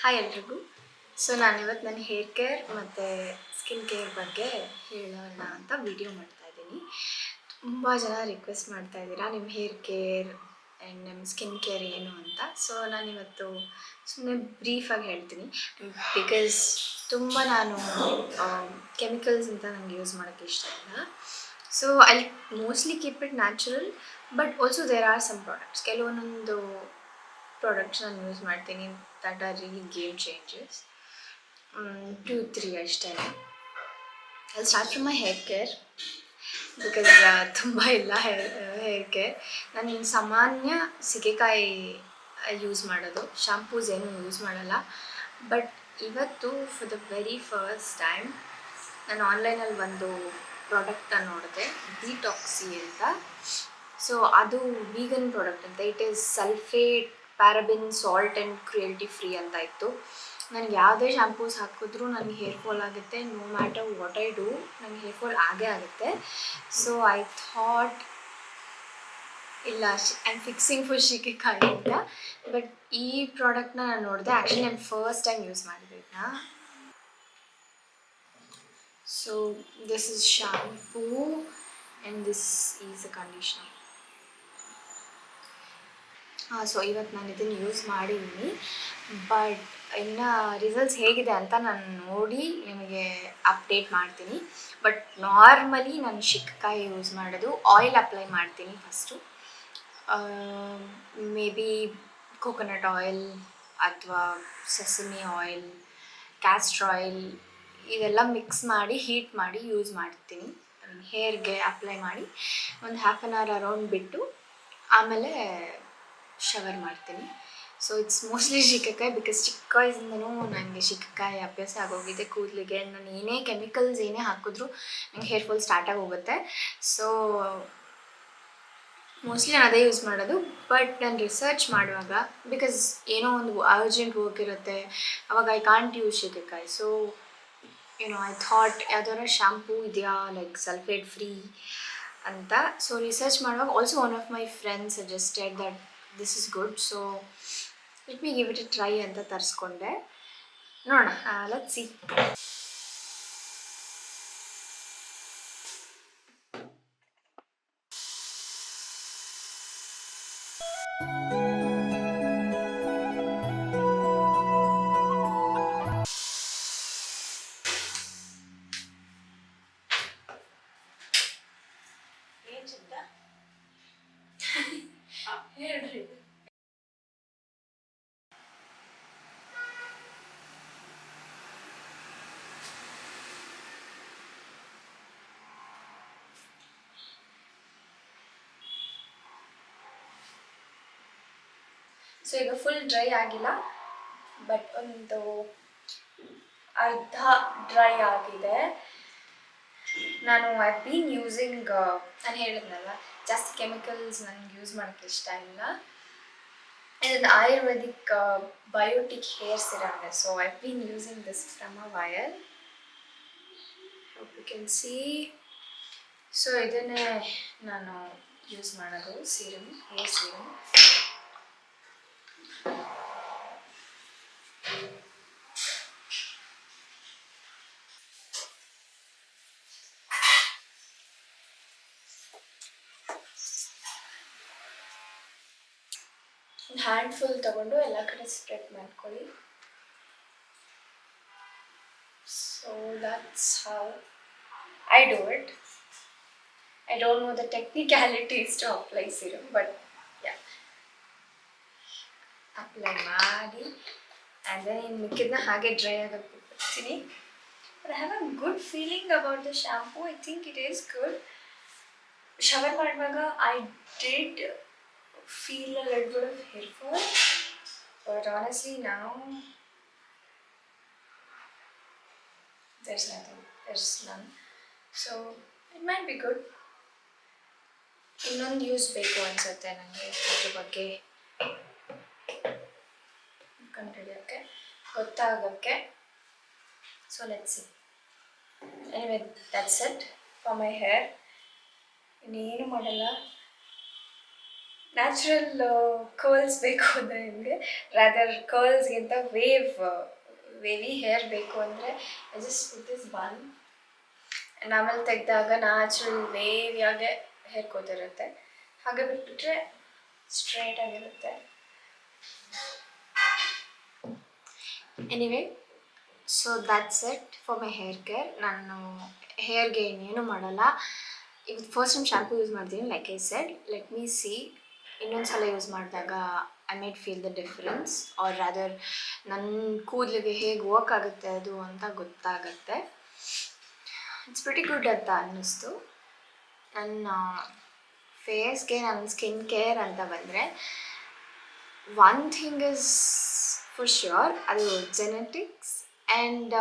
Hi ಎಲ್ರಿಗೂ. So ನಾನಿವತ್ತು ನನ್ನ ಹೇರ್ ಕೇರ್ ಮತ್ತು ಸ್ಕಿನ್ ಕೇರ್ ಬಗ್ಗೆ ಹೇಳೋಣ ಅಂತ ವಿಡಿಯೋ ಮಾಡ್ತಾಯಿದ್ದೀನಿ. ತುಂಬ ಜನ ರಿಕ್ವೆಸ್ಟ್ ಮಾಡ್ತಾಯಿದ್ದೀರಾ ನಿಮ್ಮ ಹೇರ್ ಕೇರ್ ಆ್ಯಂಡ್ ನಿಮ್ಮ ಸ್ಕಿನ್ ಕೇರ್ ಏನು ಅಂತ. ಸೊ ನಾನಿವತ್ತು ಸುಮ್ಮನೆ ಬ್ರೀಫಾಗಿ ಹೇಳ್ತೀನಿ. ಬಿಕಾಸ್ ತುಂಬ ನಾನು ಕೆಮಿಕಲ್ಸ್ ಅಂತ ನನಗೆ ಯೂಸ್ ಮಾಡೋಕ್ಕೆ ಇಷ್ಟ ಇಲ್ಲ. So I mostly keep it natural, but also there are some products, ಕೆಲವೊಂದೊಂದು ಪ್ರಾಡಕ್ಟ್ಸ್ ನಾನು ಯೂಸ್ ಮಾಡ್ತೀನಿ that are really game changers. 2-3 ಅಷ್ಟೇ. I start from my hair care because ತುಂಬ ಇಲ್ಲ ಹೇರ್ ಕೇರ್. ನಾನು ಸಾಮಾನ್ಯ ಸೀಗೆಕಾಯಿ ಯೂಸ್ ಮಾಡೋದು, ಶಾಂಪೂಸ್ ಏನೂ ಯೂಸ್ ಮಾಡಲ್ಲ. ಬಟ್ ಇವತ್ತು for the very first time ನಾನು ಆನ್ಲೈನಲ್ಲಿ ಒಂದು ಪ್ರಾಡಕ್ಟನ್ನು ನೋಡಿದೆ, ಡಿಟಾಕ್ಸಿ ಅಂತ. ಸೊ ಅದು ವೀಗನ್ ಪ್ರಾಡಕ್ಟ್ ಅಂತ. It is sulphate, paraben, salt and cruelty free ಅಂತ ಇತ್ತು. ನನಗೆ ಯಾವುದೇ ಶಾಂಪೂಸ್ ಹಾಕಿದ್ರೂ ನನಗೆ ಹೇರ್ ಫಾಲ್ ಆಗುತ್ತೆ. No matter what I do, ನನಗೆ ಹೇರ್ ಫಾಲ್ ಆಗೇ ಆಗುತ್ತೆ. ಸೊ ಐ ಥಾಟ್ ಇಲ್ಲ, I am fixing for shikakai ಅಂತ. ಬಟ್ ಈ ಪ್ರಾಡಕ್ಟ್ನ ನಾನು ನೋಡಿದೆ. ಆ್ಯಕ್ಚುಲಿ ನಾನು ಫಸ್ಟ್ ಟೈಮ್ ಯೂಸ್ ಮಾಡಿದೆ ಇದನ್ನ. So this is shampoo and this is a conditioner. So ಇವತ್ತು ನಾನು ಇದನ್ನು ಯೂಸ್ ಮಾಡಿದ್ದೀನಿ. ಬಟ್ ಇನ್ನು ರಿಸಲ್ಟ್ಸ್ ಹೇಗಿದೆ ಅಂತ ನಾನು ನೋಡಿ ನಿಮಗೆ ಅಪ್ಡೇಟ್ ಮಾಡ್ತೀನಿ. ಬಟ್ ನಾರ್ಮಲಿ ನಾನು ಸೀಗೆಕಾಯಿ ಯೂಸ್ ಮಾಡೋದು. ಆಯಿಲ್ ಅಪ್ಲೈ ಮಾಡ್ತೀನಿ first. May be coconut oil ಅಥವಾ ಸೆಸಮಿ ಆಯಿಲ್, ಕ್ಯಾಸ್ಟರ್ ಆಯಿಲ್, ಇದೆಲ್ಲ ಮಿಕ್ಸ್ ಮಾಡಿ ಹೀಟ್ ಮಾಡಿ ಯೂಸ್ ಮಾಡ್ತೀನಿ. ಹೇರ್ಗೆ ಅಪ್ಲೈ ಮಾಡಿ ಒಂದು ಹಾಫ್ ಆನ್ ಅವರ್ ಅರೌಂಡ್ ಬಿಟ್ಟು ಆಮೇಲೆ ಶವರ್ ಮಾಡ್ತೀನಿ. ಸೊ ಇಟ್ಸ್ ಮೋಸ್ಟ್ಲಿ ಸೀಗೆಕಾಯಿ, ಬಿಕಾಸ್ ಚಿಕ್ಕ ವಯಸ್ಸಿಂದನೂ ನನಗೆ ಸೀಗೆಕಾಯಿ ಅಭ್ಯಾಸ ಆಗೋಗಿದೆ ಕೂದಲಿಗೆ. ನಾನು ಏನೇ ಕೆಮಿಕಲ್ಸ್ ಏನೇ ಹಾಕಿದ್ರೂ ನನಗೆ ಹೇರ್ ಫಾಲ್ ಸ್ಟಾರ್ಟ್ ಆಗೋಗುತ್ತೆ. ಸೊ ಮೋಸ್ಟ್ಲಿ ನಾನು ಅದೇ ಯೂಸ್ ಮಾಡೋದು. ಬಟ್ ನಾನು ರಿಸರ್ಚ್ ಮಾಡುವಾಗ, ಬಿಕಾಸ್ ಏನೋ ಒಂದು ಅರ್ಜೆಂಟ್ ವರ್ಕ್ ಇರುತ್ತೆ, ಅವಾಗ ಐ ಕಾಂಟ್ ಯೂಸ್ ಸೀಗೆಕಾಯಿ. ಸೊ ಐ ಥಾಟ್ ಯಾವ್ದಾರ ಶಾಂಪೂ ಇದೆಯಾ ಲೈಕ್ ಸಲ್ಫೇಟ್ ಫ್ರೀ ಅಂತ. ಸೊ ರಿಸರ್ಚ್ ಮಾಡುವಾಗ also one of my friends suggested that this is good. So let me give it a try ಅಂತ ತರಿಸ್ಕೊಂಡೆ. ನೋಡೋಣ, ಲೆಟ್ಸ್ ಸಿ. ಹೇಳ್ರಿ. So ಈಗ ಫುಲ್ ಡ್ರೈ ಆಗಿಲ್ಲ, ಬಟ್ ಒಂದು ಅರ್ಧ ಡ್ರೈ ಆಗಿದೆ. ನಾನು ಐ ಬೀನ್ ಯೂಸಿಂಗ್, ನಾನು ಹೇಳಿದ್ನಲ್ಲ ಜಾಸ್ತಿ ಕೆಮಿಕಲ್ಸ್ ನನಗೆ ಯೂಸ್ ಮಾಡೋಕ್ಕೆ ಇಷ್ಟ ಇಲ್ಲ. ಇದೊಂದು ಆಯುರ್ವೇದಿಕ್ ಬಯೋಟಿಕ್ ಹೇರ್ ಸಿರಮ್ ಇದೆ. So I been using this from a while. Hope you can see. So ಇದನ್ನೇ ನಾನು ಯೂಸ್ ಮಾಡೋದು, ಸೀರಮ್, ಹೇರ್ ಸೀರಮ್. ಒಂದು ಹ್ಯಾಂಡ್ಫುಲ್ ತಗೊಂಡು ಎಲ್ಲ ಕಡೆ ಸ್ಪ್ರೆಡ್ ಮಾಡ್ಕೊಳ್ಳಿ. So that's how I do it. I don't know the technicalities to apply serum, but yeah. Apply ಮಾಡಿ and then in ಮಿಕ್ಕಿದ್ನ ಹಾಗೆ ಡ್ರೈ ಆಗಕ್ಕೆ ಬಿಡ್ತೀನಿ. But I have a good feeling about the shampoo. I think it is good. Shower ಮಾಡುವಾಗ I did feel a little bit of hair fall, but honestly now there's nothing. There's none. So it might be good. ಇನ್ನೊಂದು use ಬೇಕು ಅನಿಸುತ್ತೆ ನನಗೆ ಅದ್ರ ಬಗ್ಗೆ ಕಂಡುಹಿಡಿಯೋಕ್ಕೆ, ಗೊತ್ತಾಗೋಕ್ಕೆ. So let's see. Anyway that's it for my hair. ಇನ್ನೇನು ಮಾಡಲ್ಲ, natural curls ಬೇಕು ಅಂದರೆ ನಿಮಗೆ ರಾದರ್ ಕರ್ಲ್ಸ್ಗಿಂತ ವೇವಿ ಹೇರ್ ಬೇಕು ಅಂದರೆ I just put this bun and ಆಮೇಲೆ ತೆಗೆದಾಗ ನ್ಯಾಚುರಲ್ ವೇವಿಯಾಗೆ ಹೇರ್ ಕೂತಿರುತ್ತೆ. ಹಾಗೆ ಬಿಟ್ಬಿಟ್ರೆ ಸ್ಟ್ರೈಟ್ ಆಗಿರುತ್ತೆ. Anyway, so that's it for my hair care. ನಾನು ಹೇರ್ಗೆ ಇನ್ನೇನು ಮಾಡಲ್ಲ. ಈಗ ಫಸ್ಟ್ ಟೈಮ್ ಶಾಂಪೂ ಯೂಸ್ ಮಾಡ್ತೀನಿ, like I said. Let me see ಇನ್ನೊಂದು ಸಲ ಯೂಸ್ ಮಾಡಿದಾಗ I might feel the difference, or rather ನನ್ನ ಕೂದಲಿಗೆ ಹೇಗೆ ವರ್ಕ್ ಆಗುತ್ತೆ ಅದು ಅಂತ ಗೊತ್ತಾಗತ್ತೆ. ಇಟ್ಸ್ ಪ್ರಿಟಿ ಗುಡ್ ಅಂತ ಅನ್ನಿಸ್ತು. ನನ್ನ ಫೇಸ್ಗೆ ನನ್ನ ಸ್ಕಿನ್ ಕೇರ್ ಅಂತ ಬಂದರೆ one thing is for sure, ಅದು genetics and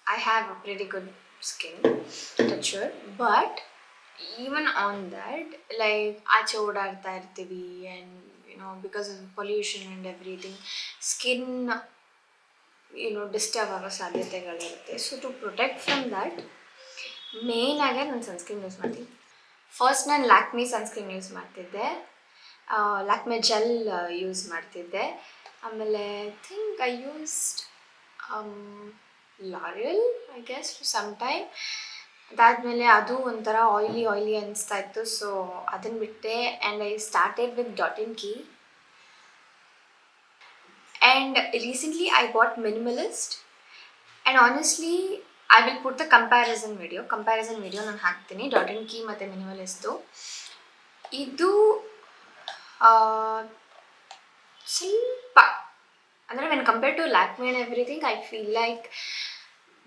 I have a pretty good skin texture, but even on that, like ಆಚೆ ಓಡಾಡ್ತಾ ಇರ್ತೀವಿ and because of pollution and everything, skin disturb ಆಗೋ ಸಾಧ್ಯತೆಗಳಿರುತ್ತೆ. So to protect from that ಮೇಯ್ನಾಗೆ ನಾನು sunscreen use ಮಾಡ್ತೀನಿ. First ನಾನು ಲ್ಯಾಕ್ಮಿ ಸನ್ಸ್ಕ್ರೀನ್ ಯೂಸ್ ಮಾಡ್ತಿದ್ದೆ, ಲ್ಯಾಕ್ಮೆ ಜೆಲ್ ಯೂಸ್ ಮಾಡ್ತಿದ್ದೆ. ಆಮೇಲೆ think I used L'Oreal, I guess, for some time. ಅದಾದಮೇಲೆ ಅದು ಒಂಥರ ಆಯ್ಲಿ ಅನಿಸ್ತಾ ಇತ್ತು, ಸೊ ಅದನ್ನು ಬಿಟ್ಟೆ and I started with Dot & Key. And recently I bought Minimalist, and honestly I will put the comparison video ನಾನು ಹಾಕ್ತೀನಿ Dot & Key ಮತ್ತು Minimalistದು. ಇದು ಸ್ವಲ್ಪ ಅಂದರೆ when compare to Lakme and everything I feel like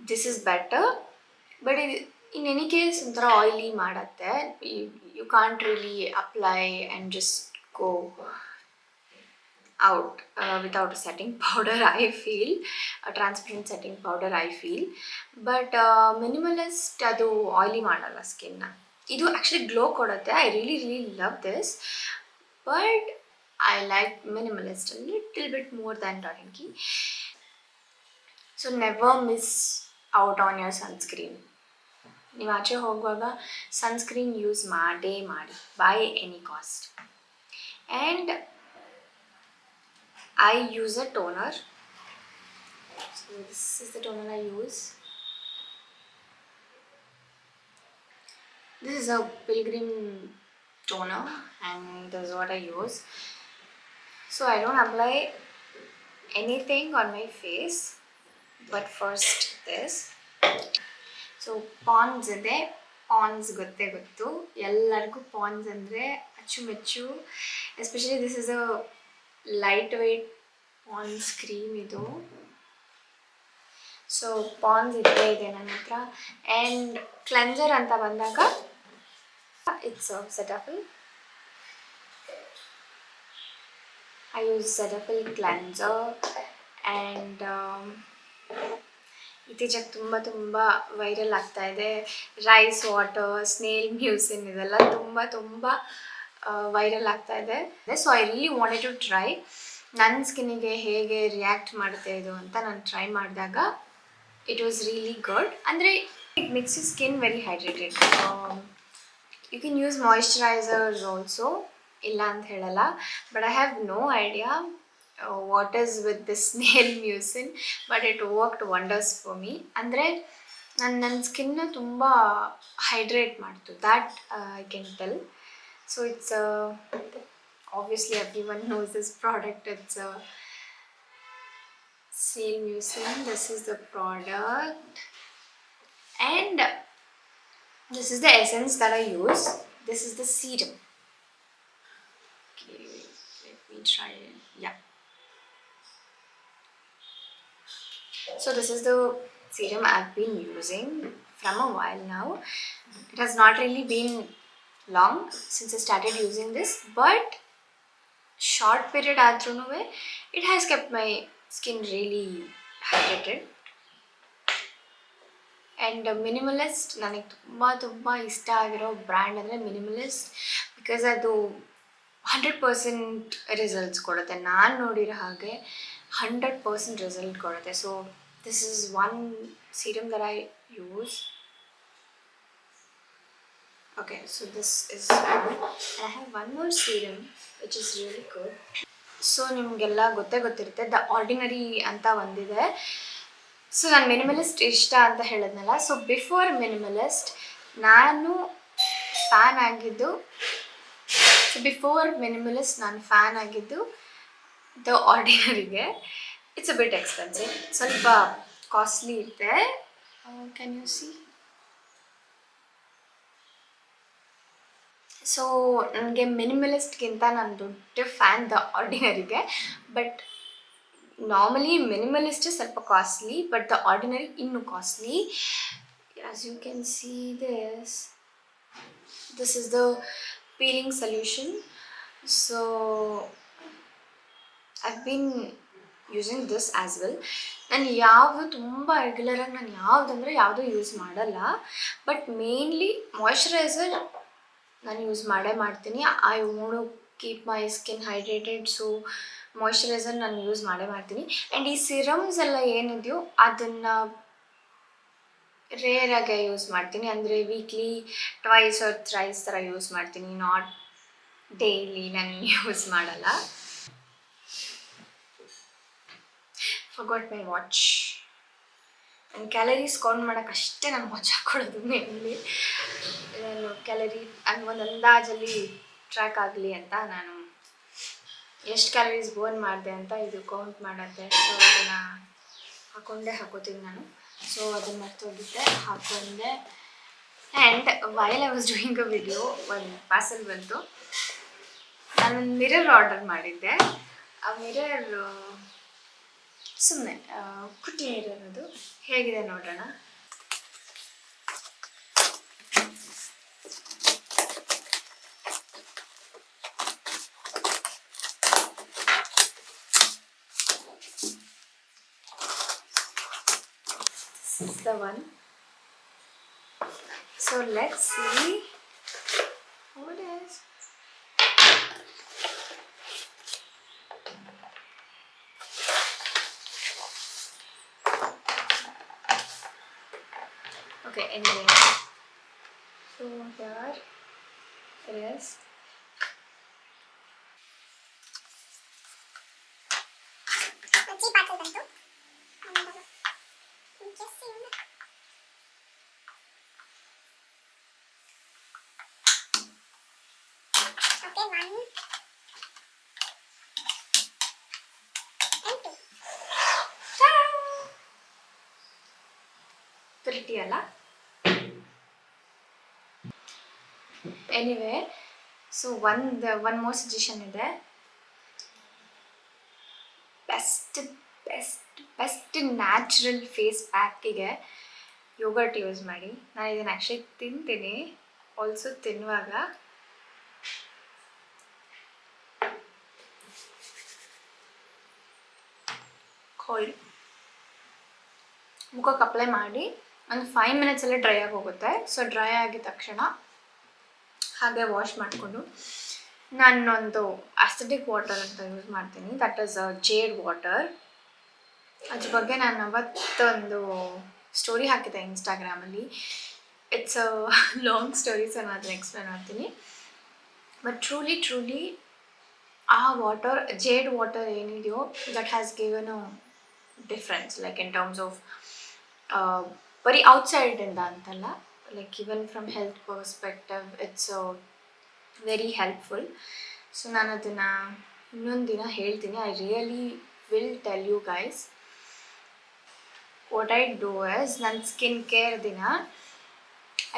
this is better, but in any case ಒಂಥರ oily ಮಾಡುತ್ತೆ. You can't really apply and just go out without a setting powder, I feel transparent setting powder I feel. But minimalist ಅದು oily ಮಾಡಲ್ಲ ಸ್ಕಿನ್ನ. ಇದು actually glow ಕೊಡುತ್ತೆ. I really love this, but I like Minimalist a little bit more than Dot & Key. So never miss out on your sunscreen. ನೀವು ಆಚೆ ಹೋಗುವಾಗ sunscreen use ಮಾಡಿ by any cost. And I use a toner. So this is the toner I use. This is a Pilgrim toner and this is what I use. So I don't apply anything on my face, but first this. So Pond's ಇದೆ. Pond's ಗೊತ್ತು, ಎಲ್ಲರಿಗೂ Pond's ಅಂದರೆ ಅಚ್ಚುಮೆಚ್ಚು. Especially this is a light weight Pond's cream ಇದು. So Pond's ಇದೆ ನನ್ನ ಹತ್ರ. And cleanser ಅಂತ ಬಂದಾಗ it's Cetaphil. I use Cetaphil cleanser and ಇತ್ತೀಚೆಗೆ ತುಂಬ ವೈರಲ್ ಆಗ್ತಾ ಇದೆ ರೈಸ್ ವಾಟರ್, ಸ್ನೇಲ್ ಮ್ಯೂಸಿನ್, ಇದೆಲ್ಲ ತುಂಬ ವೈರಲ್ ಆಗ್ತಾ ಇದೆ. So I really wanted to try ನನ್ನ ಸ್ಕಿನ್ನಿಗೆ ಹೇಗೆ ರಿಯಾಕ್ಟ್ ಮಾಡುತ್ತೆ ಇದು ಅಂತ ನಾನು ಟ್ರೈ ಮಾಡಿದಾಗ ಇಟ್ ವಾಸ್ ರಿಯಲಿ ಗುಡ್. ಅಂದರೆ it makes you skin very hydrated. You can use moisturisers also, ಇಲ್ಲ ಅಂತ ಹೇಳಲ್ಲ, but I have no idea what is with this snail mucin, but it worked wonders for me. ಅಂದರೆ ನನ್ನ ಸ್ಕಿನ್ನ ತುಂಬ hydrate ಮಾಡ್ತು, that I can tell. So it's obviously everyone knows this product. It's a snail mucin. This is the product, and this is the essence that I use. This is the serum. Okay, let me try it. Yeah. So this is the serum I've been using from a while now. It has not really been long since I started using this, but short period ಆದ್ರೂ it has kept my skin really hydrated. And minimalist ನನಗೆ ತುಂಬ ಇಷ್ಟ ಆಗಿರೋ brand ಅಂದರೆ minimalist, because ಅದು 100% results ಕೊಡುತ್ತೆ. ನಾನು ನೋಡಿರೋ ಹಾಗೆ 100% ರಿಸಲ್ಟ್ ಕೊಡುತ್ತೆ. So this is one serum that I use. Okay, so this is one. And I have one more serum which is really good. So ನಿಮಗೆಲ್ಲ ಗೊತ್ತಿರುತ್ತೆ ದ ಆರ್ಡಿನರಿ ಅಂತ ಒಂದಿದೆ. ಸೊ ನಾನು ಮಿನಿಮಲಿಸ್ಟ್ ಇಷ್ಟ ಅಂತ ಹೇಳಿದ್ನಲ್ಲ. ಸೊ ಬಿಫೋರ್ ಮಿನಿಮಲಿಸ್ಟ್ ನಾನು fan ಆಗಿದ್ದು ನಾನು ಫ್ಯಾನ್ ಆಗಿದ್ದು ದ ಆರ್ಡಿನರಿಗೆ. ಇಟ್ಸ್ ಅ ಬಿಟ್ ಎಕ್ಸ್ಪೆನ್ಸಿವ್, ಸ್ವಲ್ಪ ಕಾಸ್ಟ್ಲಿ ಇದೆ. Can you see? ಸೊ ನನಗೆ ಮಿನಿಮಲಿಸ್ಟ್ಗಿಂತ ನಾನು ದೊಡ್ಡ ಫ್ಯಾನ್ ದ ಆರ್ಡಿನರಿಗೆ. ಬಟ್ ನಾರ್ಮಲಿ ಮಿನಿಮಲಿಸ್ಟ್ ಸ್ವಲ್ಪ ಕಾಸ್ಟ್ಲಿ, ಬಟ್ ದ ಆರ್ಡಿನರಿ ಇನ್ನೂ costly. As you can see this is the peeling solution. So I've been using this as well. ನಾನು ಯಾವುದು ತುಂಬ ರೆಗ್ಯುಲರಾಗಿ ನಾನು ಯಾವುದೂ ಯೂಸ್ ಮಾಡಲ್ಲ. ಬಟ್ ಮೇನ್ಲಿ ಮಾಯ್ಶ್ಚರೈಸರ್ ನಾನು ಯೂಸ್ ಮಾಡ್ತೀನಿ. I want to keep my skin hydrated. So moisturiser ನಾನು ಯೂಸ್ ಮಾಡ್ತೀನಿ. ಆ್ಯಂಡ್ ಈ ಸಿರಮ್ಸ್ ಎಲ್ಲ ಏನಿದೆಯೋ ಅದನ್ನು ರೇರಾಗೆ ಯೂಸ್ ಮಾಡ್ತೀನಿ. ಅಂದರೆ ವೀಕ್ಲಿ ಟ್ವೈಸ್ ಆರ್ ಥ್ರೈಸ್ ಥರ ಯೂಸ್ ಮಾಡ್ತೀನಿ, ನಾಟ್ ಡೈಲಿ ನಾನು ಯೂಸ್ ಮಾಡಲ್ಲ. Forgot my watch. ನಾನು ಕ್ಯಾಲರೀಸ್ ಕೌಂಟ್ ಮಾಡೋಕ್ಕೆ ಅಷ್ಟೇ ನಾನು ವಾಚ್ ಹಾಕ್ಕೊಳ್ಳೋದು ಮೇನ್ಲಿ. ನಾನು ಕ್ಯಾಲರಿ ಒಂದು ಅಂದಾಜಲ್ಲಿ ಟ್ರ್ಯಾಕ್ ಆಗಲಿ ಅಂತ ನಾನು ಎಷ್ಟು ಕ್ಯಾಲರೀಸ್ ಬರ್ನ್ ಮಾಡಿದೆ ಅಂತ ಇದು ಕೌಂಟ್ ಮಾಡುತ್ತೆ. ಸೊ ಅದನ್ನು ಹಾಕೋತೀನಿ ನಾನು. ಸೊ ಅದನ್ನು ಮರ್ತೋಗಿದ್ದೆ, ಹಾಕೊಂಡೆ. And while I was doing a video ಒಂದು ಪಾರ್ಸಲ್ ಬಂತು. ನಾನೊಂದು ಮಿರರ್ ಆರ್ಡರ್ ಮಾಡಿದ್ದೆ. ಆ ಮಿರರ್ ಸುಮ್ಮನೆ ಕುಟ್ಟಿ ಮಿರರ್, ಅದು ಹೇಗಿದೆ ನೋಡೋಣ. This is the one. So let's see how it is. Okay, anyway, so here it is. Pretty ಅಲ್ಲ? Anyway, so one more suggestion ಇದೆ. ಬೆಸ್ಟ್ ನ್ಯಾಚುರಲ್ ಫೇಸ್ ಪ್ಯಾಕಿಗೆ ಯೋಗರ್ಟ್ ಯೂಸ್ ಮಾಡಿ. ನಾನು ಇದನ್ನು ಆ್ಯಕ್ಚುಲಿ ತಿಂತೀನಿ. ಆಲ್ಸೋ ತಿನ್ನುವಾಗ ಕೋಲ್ಡ್ ಮುಖಕ್ಕೆ ಅಪ್ಲೈ ಮಾಡಿ ಒಂದು 5 ಮಿನಿಟ್ಸಲ್ಲೇ ಡ್ರೈ ಆಗಿ ಹೋಗುತ್ತೆ. ಸೊ ಡ್ರೈ ಆಗಿದ ತಕ್ಷಣ ಹಾಗೆ ವಾಶ್ ಮಾಡಿಕೊಂಡು ನಾನೊಂದು ಅಸಿಡಿಕ್ ವಾಟರ್ ಅಂತ ಯೂಸ್ ಮಾಡ್ತೀನಿ. That is jade water. ಅದ್ರ ಬಗ್ಗೆ ನಾನು ಅವತ್ತೊಂದು ಸ್ಟೋರಿ ಹಾಕಿದ್ದೆ ಇನ್ಸ್ಟಾಗ್ರಾಮಲ್ಲಿ. It's a long story, so ನಾನು ಅದನ್ನ ಎಕ್ಸ್ಪ್ಲೇನ್ ಮಾಡ್ತೀನಿ. ಬಟ್ ಟ್ರೂಲಿ ಆ ವಾಟರ್, ಜೇಡ್ ವಾಟರ್ ಏನಿದೆಯೋ, that has given a difference, like in terms of ಬರೀ ಔಟ್ಸೈಡಿಂದ ಅಂತಲ್ಲ, like even from health perspective it's very helpful. So ನಾನು ಅದನ್ನು ಇನ್ನೊಂದು ದಿನ ಹೇಳ್ತೀನಿ. I really will tell you guys. What I do is, ನನ್ನ ಸ್ಕಿನ್ ಕೇರ್ ದಿನ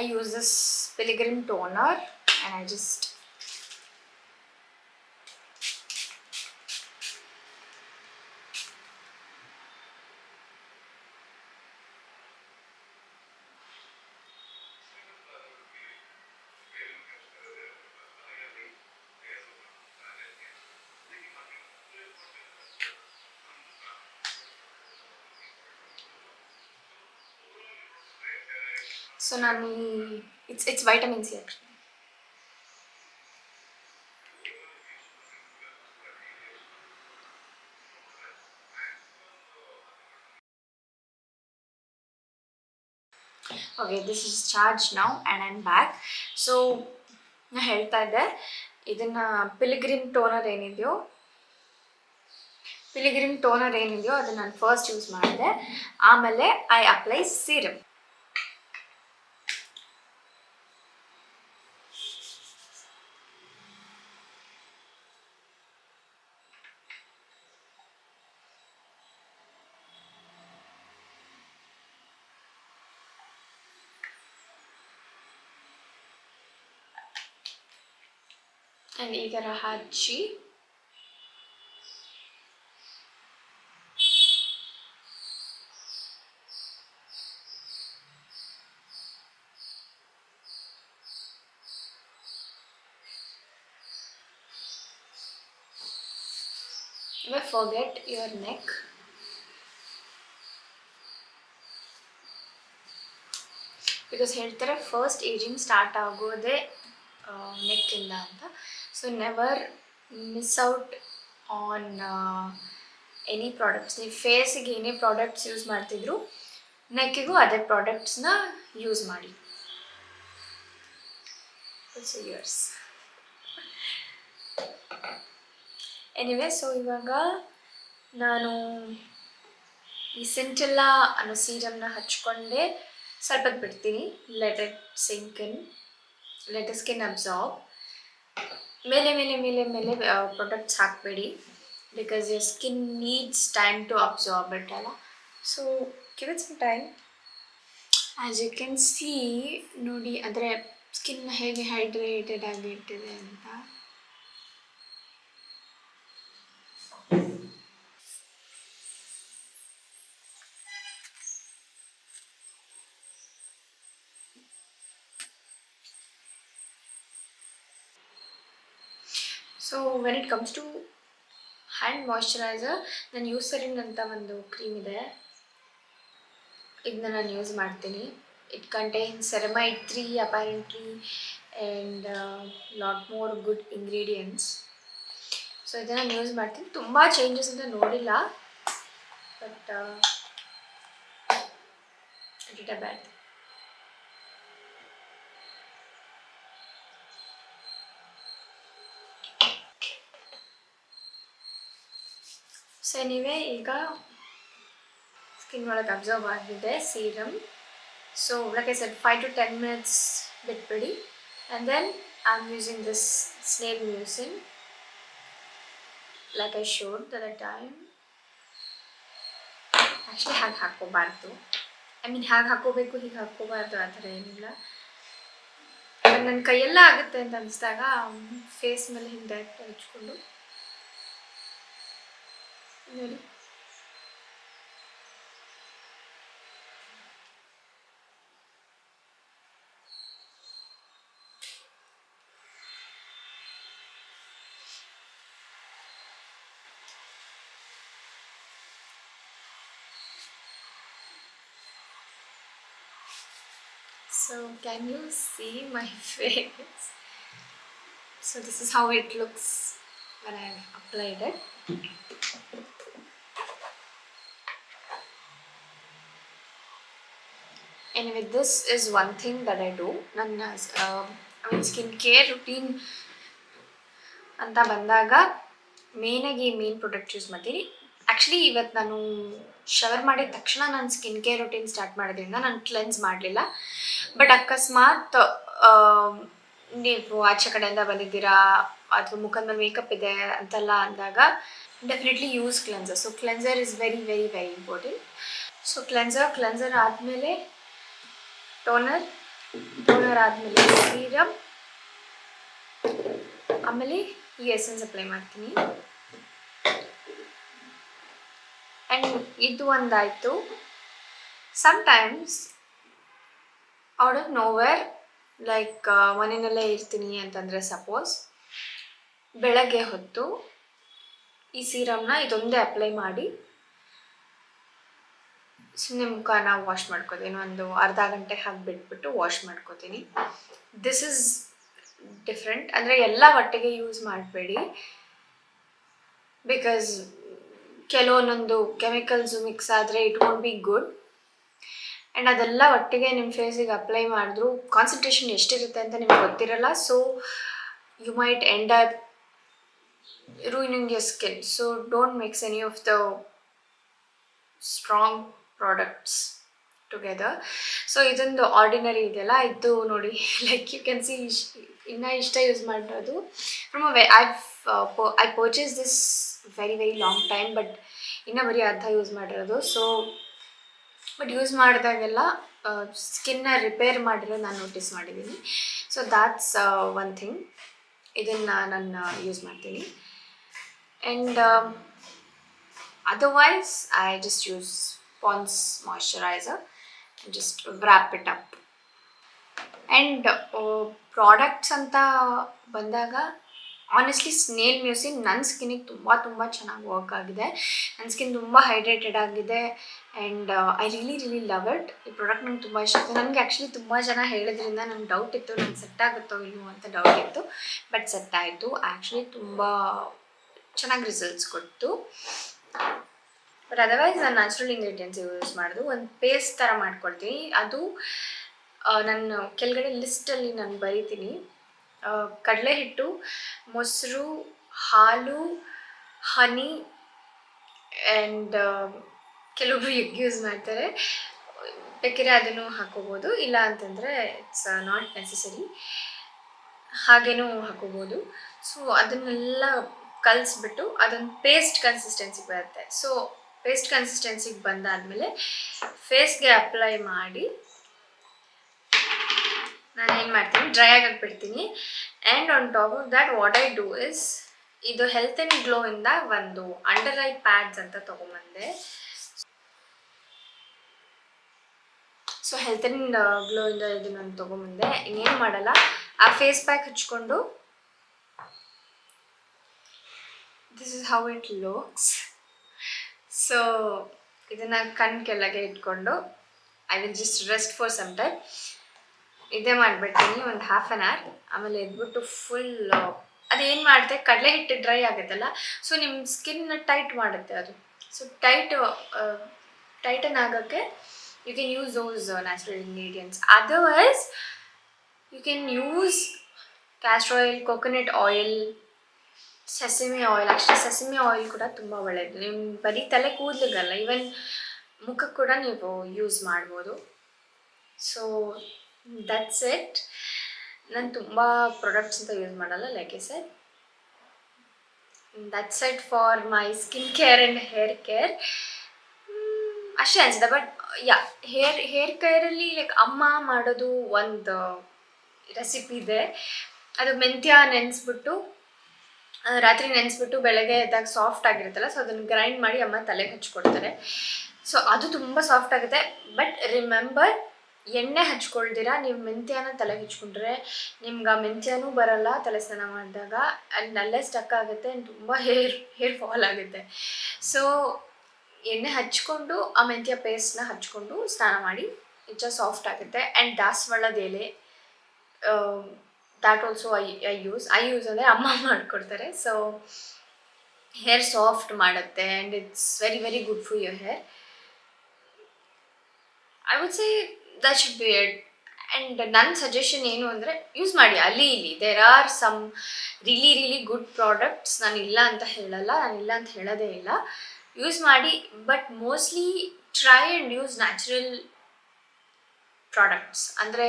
I use this Pilgrim toner and I just so ನಾನು it's vitamin C actually. Okay, this is charge now and I am back. So ನಾನು ಹೇಳ್ತಾ ಇದ್ದೆ, ಇದನ್ನು pilgrim toner ಏನಿದೆಯೋ ಅದನ್ನು ನಾನು ಫಸ್ಟ್ ಯೂಸ್ ಮಾಡಿದೆ. ಆಮೇಲೆ ಐ ಅಪ್ಲೈ ಸೀರಮ್. ಆ್ಯಂಡ್ ಈ ಥರ ಹಚ್ಚಿ never forget your neck. Because ಹೇಳ್ತಾರೆ ಫಸ್ಟ್ ಏಜಿಂಗ್ ಸ್ಟಾರ್ಟ್ ಆಗೋದೇ ನೆಕ್ಕಿಂದ ಅಂತ. So never miss out on any products. ನೀವು ಫೇಸಿಗೆ ಏನೇ ಪ್ರಾಡಕ್ಟ್ಸ್ ಯೂಸ್ ಮಾಡ್ತಿದ್ರು ನೆಕ್ಕಿಗೂ ಅದೇ ಪ್ರಾಡಕ್ಟ್ಸ್ನ ಯೂಸ್ ಮಾಡಿ. It's years anyway. ಸೊ ಇವಾಗ ನಾನು ಈ ಸಿಂಟಿಲ್ಲಾ ಅನ್ನೋ ಸೀರಮ್ನ ಹಚ್ಕೊಂಡೆ ಸ್ವಲ್ಪ ಬಿಡ್ತೀನಿ. Let it sink in, let skin absorb. ಮೇಲೆ ಮೇಲೆ ಮೇಲೆ ಮೇಲೆ ಪ್ರಾಡಕ್ಟ್ಸ್ ಹಾಕಬೇಡಿ, because your skin needs time to absorb it ಅಲ್ಲ. So give it some time. As you can see ನೋಡಿ, ಅಂದರೆ ಸ್ಕಿನ್ ಹೇಗೆ ಹೈಡ್ರೇಟೆಡ್ ಆಗಿ ಇಟ್ಟಿದೆ ಅಂತ. So when it comes to hand moisturiser, ನಾನು ಯೂಸರಿನ್ ಅಂತ ಒಂದು ಕ್ರೀಮ್ ಇದೆ, ಇದನ್ನ ನಾನು ಯೂಸ್ ಮಾಡ್ತೀನಿ. It contains ceramide 3 apparently and lot more good ingredients. So ಇದನ್ನು ನಾನು ಯೂಸ್ ಮಾಡ್ತೀನಿ. ತುಂಬ ಚೇಂಜಸ್ ಅಂತ ನೋಡಿಲ್ಲ, but it a bad. So anyway, ಈಗ ಸ್ಕಿನ್ ಒಳಗೆ ಅಬ್ಸರ್ವ್ ಆಗಿದೆ serum. So like I said 5 to 10 minutes ಬಿಟ್ಬಿಡಿ. And then I am using this snail mucin like I showed the time. Actually ಹಾಗೆ ಹಾಕ್ಕೋಬಾರ್ದು, ಐ ಮೀನ್ ಹಾಗೆ ಹಾಕ್ಕೋಬೇಕು, ಹೀಗೆ ಹಾಕ್ಕೋಬಾರ್ದು, ಆ ಥರ ಏನಿಲ್ಲ. ನನ್ನ ಕೈಯೆಲ್ಲ ಆಗುತ್ತೆ ಅಂತ ಅನಿಸಿದಾಗ ಫೇಸ್ ಮೇಲೆ ಹಿಂಗೆ ಡೈರೆಕ್ಟ್ ಹಚ್ಕೊಂಡು ನೋಡಿ. So can you see my face? So this is how it looks when I have applied it. Anyway, this is one thing that I do. ನನ್ನ I mean skin care routine ಅಂತ ಬಂದಾಗ ಮೇಯ್ನಾಗಿ main product use ಮಾಡ್ತೀನಿ. Actually ಇವತ್ತು ನಾನು shower ಮಾಡಿದ ತಕ್ಷಣ ನಾನು ಸ್ಕಿನ್ ಕೇರ್ ರುಟೀನ್ ಸ್ಟಾರ್ಟ್ ಮಾಡೋದ್ರಿಂದ ನಾನು ಕ್ಲೆನ್ಸ್ ಮಾಡಲಿಲ್ಲ. ಬಟ್ ಅಕಸ್ಮಾತ್ ನೀವು ಆಚೆ ಕಡೆಯಿಂದ ಬಂದಿದ್ದೀರಾ ಅಥವಾ ಮುಖದ ಮೇಲೆ ಮೇಕಪ್ ಇದೆ ಅಂತೆಲ್ಲ ಅಂದಾಗ definitely use cleanser. So cleanser is very very very important. So cleanser ಆದಮೇಲೆ ಟೋನರ್ ಆದಮೇಲೆ ಸೀರಮ್, ಆಮೇಲೆ ಈ ಎಸೆನ್ಸ್ ಅಪ್ಲೈ ಮಾಡ್ತೀನಿ. ಆ್ಯಂಡ್ ಇದು ಒಂದಾಯಿತು. Sometimes out of nowhere, like ಮನೆಯಲ್ಲೇ ಇರ್ತೀನಿ ಅಂತಂದರೆ ಸಪೋಸ್ ಬೆಳಗ್ಗೆ ಹೊತ್ತು ಈ ಸೀರಮ್ನ ಇದೊಂದೇ ಅಪ್ಲೈ ಮಾಡಿ ಸುಮ್ಮನೆ ಮುಖನ ವಾಶ್ ಮಾಡ್ಕೋತೀನಿ. ಒಂದು ಅರ್ಧ ಗಂಟೆ ಹಾಗೆ ಬಿಟ್ಬಿಟ್ಟು ವಾಶ್ ಮಾಡ್ಕೋತೀನಿ. This is different. ಅಂದರೆ ಎಲ್ಲ ಒಟ್ಟಿಗೆ ಯೂಸ್ ಮಾಡಬೇಡಿ, ಬಿಕಾಸ್ ಕೆಲವೊಂದೊಂದು ಕೆಮಿಕಲ್ಸು ಮಿಕ್ಸ್ ಆದರೆ it won't be good. And ಅದೆಲ್ಲ ಒಟ್ಟಿಗೆ ನಿಮ್ಮ ಫೇಸಿಗೆ ಅಪ್ಲೈ ಮಾಡಿದ್ರು ಕಾನ್ಸಂಟ್ರೇಷನ್ ಎಷ್ಟಿರುತ್ತೆ ಅಂತ ನಿಮ್ಗೆ ಗೊತ್ತಿರಲ್ಲ. So you might end up ruining your skin. So don't mix any of the strong products together. So ಇದೊಂದು ಆರ್ಡಿನರಿ ಇದೆಯಲ್ಲ, ಇದು ನೋಡಿ ಲೈಕ್ ಯು ಕ್ಯಾನ್ ಸಿ ಇನ್ನೂ ಇಷ್ಟ ಯೂಸ್ ಮಾಡಿರೋದು from I purchase this very very long time, but ಇನ್ನೂ ಬರೀ ಅರ್ಧ ಯೂಸ್ ಮಾಡಿರೋದು. ಸೊ ಬಟ್ ಯೂಸ್ ಮಾಡಿದಾಗೆಲ್ಲ ಸ್ಕಿನ್ನ ರಿಪೇರ್ ಮಾಡಿರೋದು ನಾನು ನೋಟಿಸ್ ಮಾಡಿದ್ದೀನಿ. So that's one thing. ಇದನ್ನು ನಾನು ಯೂಸ್ ಮಾಡ್ತೀನಿ. And otherwise I just use Pond's moisturizer and just wrap it up. And products ಅಂತ ಬಂದಾಗ ಆನೆಸ್ಟ್ಲಿ ಸ್ನೇಲ್ ಮ್ಯೂಸಿನ್ ನನ್ನ ಸ್ಕಿನ್ನಿಗೆ ತುಂಬ ಚೆನ್ನಾಗಿ ವರ್ಕ್ ಆಗಿದೆ. ನನ್ನ ಸ್ಕಿನ್ ತುಂಬ ಹೈಡ್ರೇಟೆಡ್ ಆಗಿದೆ and I really love it. ಈ ಪ್ರಾಡಕ್ಟ್ ನಂಗೆ ತುಂಬ ಇಷ್ಟ ಆಯಿತು. ನನಗೆ ಆ್ಯಕ್ಚುಲಿ ತುಂಬ ಜನ ಹೇಳಿದ್ರಿಂದ ನಂಗೆ ಡೌಟ್ ಇತ್ತು, ನಂಗೆ ಸೆಟ್ ಆಗುತ್ತೋ ಇಲ್ವೋ ಅಂತ ಡೌಟ್ ಇತ್ತು, ಬಟ್ ಸೆಟ್ ಆಯಿತು. ಆ್ಯಕ್ಚುಲಿ ತುಂಬ ಚೆನ್ನಾಗಿ ರಿಸಲ್ಟ್ಸ್ ಕೊಟ್ಟು. ಬಟ್ ಅದರ್ವೈಸ್ ನಾನು ನ್ಯಾಚುರಲ್ ಇಂಗ್ರೀಡಿಯೆಂಟ್ಸ್ ಯೂಸ್ ಮಾಡೋದು. ಒಂದು ಪೇಸ್ಟ್ ಥರ ಮಾಡ್ಕೊಳ್ತೀನಿ. ಅದು ನಾನು ಕೆಳಗಡೆ ಲಿಸ್ಟಲ್ಲಿ ನಾನು ಬರೀತೀನಿ. ಕಡಲೆ ಹಿಟ್ಟು, ಮೊಸರು, ಹಾಲು, ಹನಿ ಆ್ಯಂಡ್ ಕೆಲವೊಬ್ರು ಎಗ್ ಯೂಸ್ ಮಾಡ್ತಾರೆ, ಬೇಕಿದ್ರೆ ಅದನ್ನು ಹಾಕೋಬೋದು. ಇಲ್ಲ ಅಂತಂದರೆ ಇಟ್ಸ್ ನಾಟ್ ನೆಸೆಸರಿ, ಹಾಗೇನೂ ಹಾಕೋಬೋದು. ಸೊ ಅದನ್ನೆಲ್ಲ ಕಲಿಸ್ಬಿಟ್ಟು ಅದೊಂದು ಪೇಸ್ಟ್ ಕನ್ಸಿಸ್ಟೆನ್ಸಿಗೆ ಬರುತ್ತೆ. ಸೊ ಪೇಸ್ಟ್ ಕನ್ಸಿಸ್ಟೆನ್ಸಿಗೆ ಬಂದಾದಮೇಲೆ ಫೇಸ್ಗೆ ಅಪ್ಲೈ ಮಾಡಿ ನಾನು ಏನು ಮಾಡ್ತೀನಿ, ಡ್ರೈ ಆಗಕ್ಕೆ ಬಿಡ್ತೀನಿ. And on top of that what I do is, ಇದು ಹೆಲ್ತ್ ಆ್ಯಂಡ್ ಗ್ಲೋಯಿಂದ ಒಂದು ಅಂಡರ್ ಐ ಪ್ಯಾಡ್ಸ್ ಅಂತ ತೊಗೊಂಬಂದೆ. ಸೊ ಹೆಲ್ತ್ ಆ್ಯಂಡ್ ಗ್ಲೋಯಿಂದ ಇದು ನಾನು ತೊಗೊಂಬಂದೆ. ಇನ್ನೇನು ಮಾಡಲ್ಲ, ಆ ಫೇಸ್ ಪ್ಯಾಕ್ ಹಚ್ಕೊಂಡು this is how it looks. So ಇದನ್ನು ಕಣ್ಣು ಕೆಳಗೆ ಇಟ್ಕೊಂಡು I will just rest for some time. ಇದೇ ಮಾಡಿಬಿಡ್ತೀನಿ ಒಂದು ಹಾಫ್ ಆನ್ ಅವರ್. ಆಮೇಲೆ ಎದ್ಬಿಟ್ಟು ಫುಲ್ ಅದೇನು ಮಾಡುತ್ತೆ, ಕಡಲೆ ಹಿಟ್ಟು ಡ್ರೈ ಆಗುತ್ತಲ್ಲ, ಸೊ ನಿಮ್ಮ ಸ್ಕಿನ್ನ ಟೈಟ್ ಮಾಡುತ್ತೆ ಅದು. ಸೊ ಟೈಟನ್ ಆಗೋಕ್ಕೆ you can use those natural ingredients. Otherwise you can use castor oil, coconut oil, sesame oil. ಅಷ್ಟೇ ಸೆಸಮಿ ಆಯಿಲ್ ಕೂಡ ತುಂಬ ಒಳ್ಳೆಯದು. ನಿಮ್ಮ ಬರೀ ತಲೆ ಕೂದಲಿಗಲ್ಲ, ಈವನ್ ಮುಖಕ್ಕೆ ಕೂಡ ನೀವು ಯೂಸ್ ಮಾಡ್ಬೋದು. So that's it. ನಾನು ತುಂಬ ಪ್ರಾಡಕ್ಟ್ಸ್ ಅಂತ ಯೂಸ್ ಮಾಡಲ್ಲ, like I shed. That's it for my skin care and hair care. ಅಷ್ಟೇ ಅನಿಸಿದೆ. ಬಟ್ ಯಾ, ಹೇರ್ ಕೇರಲ್ಲಿ ಲೈಕ್ ಅಮ್ಮ ಮಾಡೋದು ಒಂದು ರೆಸಿಪಿ ಇದೆ. ಅದು ಮೆಂತ್ಯ ನೆನೆಸ್ಬಿಟ್ಟು ರಾತ್ರಿ ನೆನೆಸ್ಬಿಟ್ಟು ಬೆಳಗ್ಗೆ ಎದ್ದಾಗ ಸಾಫ್ಟ್ ಆಗಿರುತ್ತಲ್ಲ, ಸೊ ಅದನ್ನು ಗ್ರೈಂಡ್ ಮಾಡಿ ಅಮ್ಮ ತಲೆಗೆ ಹಚ್ಕೊಡ್ತಾರೆ. ಸೊ ಅದು ತುಂಬ ಸಾಫ್ಟ್ ಆಗುತ್ತೆ. ಬಟ್ ರಿಮೆಂಬರ್, ಎಣ್ಣೆ ಹಚ್ಕೊಳ್ದಿರ ನೀವು ಮೆಂತ್ಯನ ತಲೆಗೆ ಹಚ್ಕೊಂಡ್ರೆ ನಿಮ್ಗೆ ಆ ಮೆಂತ್ಯನೂ ಬರಲ್ಲ ತಲೆ ಸ್ನಾನ ಮಾಡಿದಾಗ, ಆ್ಯಂಡ್ ನಲ್ಲೇ ಸ್ಟಕ್ ಆಗುತ್ತೆ ಆ್ಯಂಡ್ ತುಂಬ ಹೇರ್ ಫಾಲ್ ಆಗುತ್ತೆ. ಸೊ ಎಣ್ಣೆ ಹಚ್ಕೊಂಡು ಆ ಮೆಂತ್ಯ ಪೇಸ್ಟ್ನ ಹಚ್ಕೊಂಡು ಸ್ನಾನ ಮಾಡಿ, ನಿಜ ಸಾಫ್ಟ್ ಆಗುತ್ತೆ. ಆ್ಯಂಡ್ ದಾಸವಾಳದ ಎಲೆ, ದ್ಯಾಟ್ ಆಲ್ಸೋ ಐ ಯೂಸ್ ಅಂದರೆ ಅಮ್ಮ ಮಾಡಿಕೊಡ್ತಾರೆ. ಸೊ ಹೇರ್ ಸಾಫ್ಟ್ ಮಾಡುತ್ತೆ and it's very very good for your hair. I would say that should be it. And ನನ್ನ ಸಜೆಷನ್ ಏನು ಅಂದರೆ, ಯೂಸ್ ಮಾಡಿ ಅಲ್ಲಿ ಇಲ್ಲಿ. There are some really good products. ನಾನು ಇಲ್ಲ ಅಂತ ಹೇಳಲ್ಲ, ನಾನು ಇಲ್ಲ ಅಂತ ಹೇಳೋದೇ ಇಲ್ಲ. ಯೂಸ್ ಮಾಡಿ, but mostly try and use natural products. ಅಂದರೆ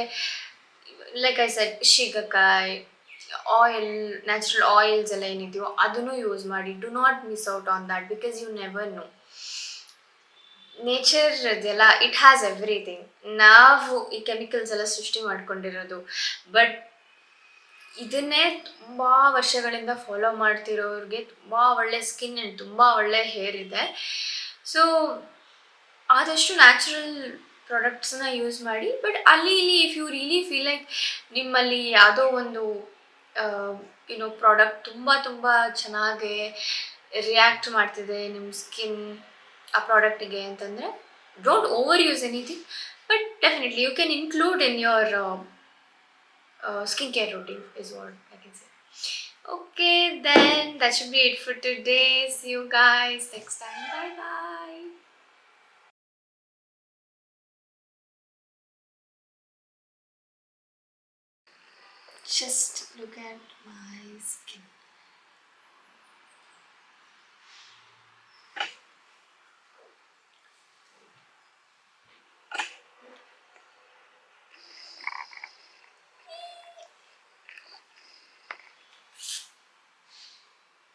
like I said, shikakai oil, natural oils ಎಲ್ಲ ಏನಿದೆಯೋ ಅದನ್ನು ಯೂಸ್ ಮಾಡಿ. Do not miss out on that, because you never know. Nature ಇದೆಲ್ಲ, ಇಟ್ ಹ್ಯಾಸ್ ಎವ್ರಿಥಿಂಗ್. ನಾವು ಈ ಕೆಮಿಕಲ್ಸ್ ಎಲ್ಲ ಸೃಷ್ಟಿ ಮಾಡ್ಕೊಂಡಿರೋದು, ಬಟ್ ಇದನ್ನೇ ತುಂಬ ವರ್ಷಗಳಿಂದ ಫಾಲೋ ಮಾಡ್ತಿರೋರಿಗೆ ತುಂಬ ಒಳ್ಳೆ ಸ್ಕಿನ್ ಆ್ಯಂಡ್ ತುಂಬ ಒಳ್ಳೆ ಹೇರ್ ಇದೆ. ಸೊ ಆದಷ್ಟು ನ್ಯಾಚುರಲ್ ಪ್ರಾಡಕ್ಟ್ಸನ್ನ ಯೂಸ್ ಮಾಡಿ. ಬಟ್ ಅಲ್ಲಿ ಇಲ್ಲಿ if you really feel like ನಿಮ್ಮಲ್ಲಿ ಯಾವುದೋ ಒಂದು ಪ್ರಾಡಕ್ಟ್ ತುಂಬ ಚೆನ್ನಾಗಿ ರಿಯಾಕ್ಟ್ ಮಾಡ್ತಿದೆ ನಿಮ್ಮ ಸ್ಕಿನ್ ಆ ಪ್ರಾಡಕ್ಟಿಗೆ ಅಂತಂದರೆ, don't overuse anything. But definitely you can include in your skincare routine is what I can say. Okay, then that should be it for today. See you guys next time. Bye bye. Just look at my skin.